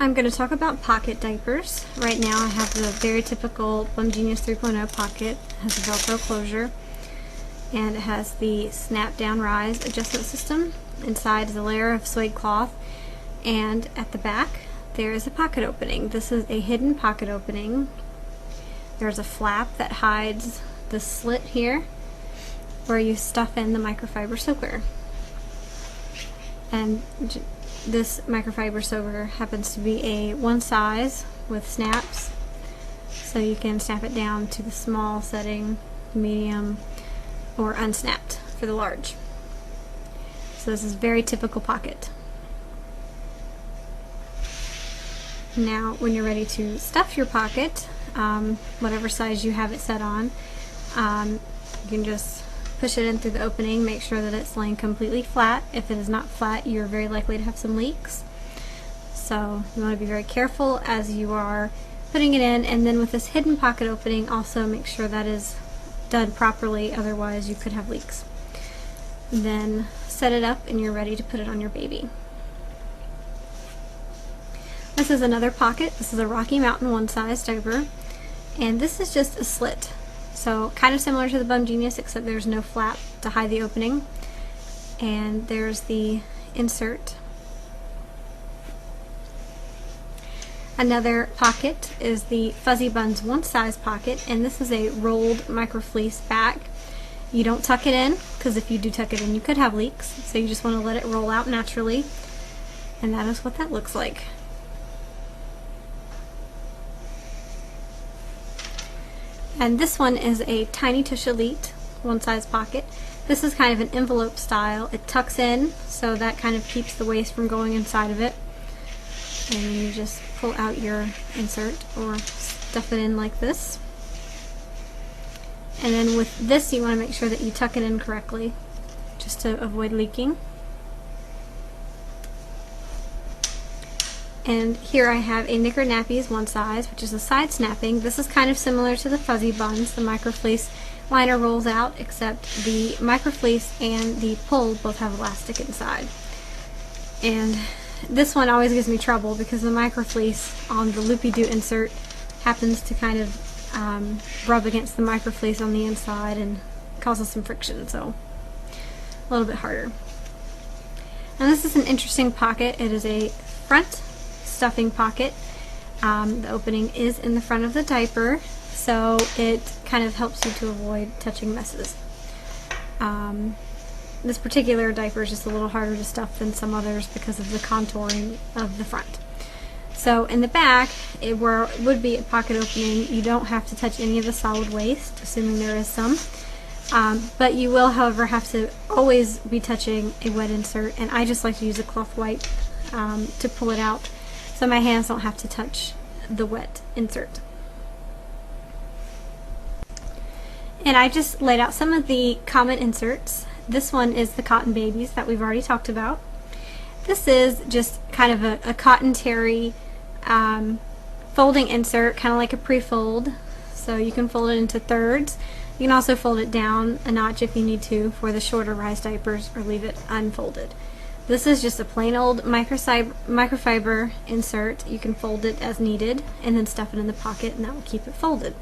I'm going to talk about pocket diapers. Right now I have the very typical Bum Genius 3.0 pocket. It has a Velcro closure and it has the snap down rise adjustment system. Inside is a layer of suede cloth, and at the back there is a pocket opening. This is a hidden pocket opening. There's a flap that hides the slit here where you stuff in the microfiber soaker. And this microfiber soaker happens to be a one size with snaps, so you can snap it down to the small setting, medium, or unsnapped for the large. So this is very typical pocket. Now when you're ready to stuff your pocket, whatever size you have it set on, you can just push it in through the opening. Make sure that it's laying completely flat. If it is not flat, you're very likely to have some leaks. So you want to be very careful as you are putting it in, and then with this hidden pocket opening, also make sure that is done properly, otherwise you could have leaks. Then set it up and you're ready to put it on your baby. This is another pocket. This is a Rocky Mountain one size diaper, and this is just a slit. So kind of similar to the Bum Genius, except there's no flap to hide the opening. And there's the insert. Another pocket is the Fuzzy Buns one size pocket, and this is a rolled microfleece back. You don't tuck it in, because if you do tuck it in you could have leaks, so you just want to let it roll out naturally. And that is what that looks like. And this one is a Tiny Tush Elite one size pocket. This is kind of an envelope style. It tucks in, so that kind of keeps the waste from going inside of it. And then you just pull out your insert or stuff it in like this. And then with this you want to make sure that you tuck it in correctly, just to avoid leaking. And here I have a Knicker Nappies one size, which is a side snapping. This is kind of similar to the Fuzzy Buns. The microfleece liner rolls out, except the microfleece and the pull both have elastic inside. And this one always gives me trouble because the microfleece on the loopy-doo insert happens to kind of rub against the microfleece on the inside and causes some friction, so a little bit harder. And this is an interesting pocket. It is a front stuffing pocket. The opening is in the front of the diaper, so it kind of helps you to avoid touching messes. This particular diaper is just a little harder to stuff than some others because of the contouring of the front. So in the back, where it would be a pocket opening, you don't have to touch any of the solid waste, assuming there is some. But you will, however, have to always be touching a wet insert, and I just like to use a cloth wipe to pull it out, so my hands don't have to touch the wet insert. And I just laid out some of the common inserts. This one is the Cotton Babies that we've already talked about. This is just kind of a cotton terry folding insert, kind of like a pre-fold, so you can fold it into thirds. You can also fold it down a notch if you need to for the shorter rise diapers, or leave it unfolded. This is just a plain old microfiber insert. You can fold it as needed and then stuff it in the pocket, and that will keep it folded.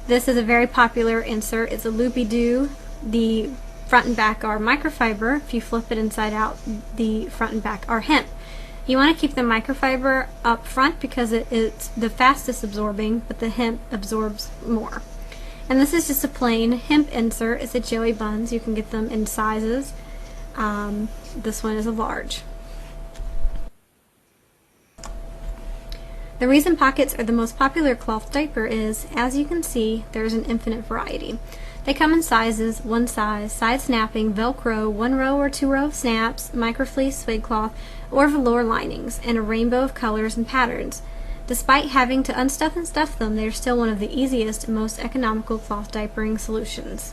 This is a very popular insert. It's a loopy-doo. The front and back are microfiber. If you flip it inside out, the front and back are hemp. You want to keep the microfiber up front because it's the fastest absorbing, but the hemp absorbs more. And this is just a plain hemp insert. It's a Joey Buns. You can get them in sizes. This one is a large. The reason pockets are the most popular cloth diaper is, as you can see, there's an infinite variety. They come in sizes, one size, side snapping, Velcro, one row or two row of snaps, microfleece, suede cloth, or velour linings, and a rainbow of colors and patterns. Despite having to unstuff and stuff them, they are still one of the easiest and most economical cloth diapering solutions.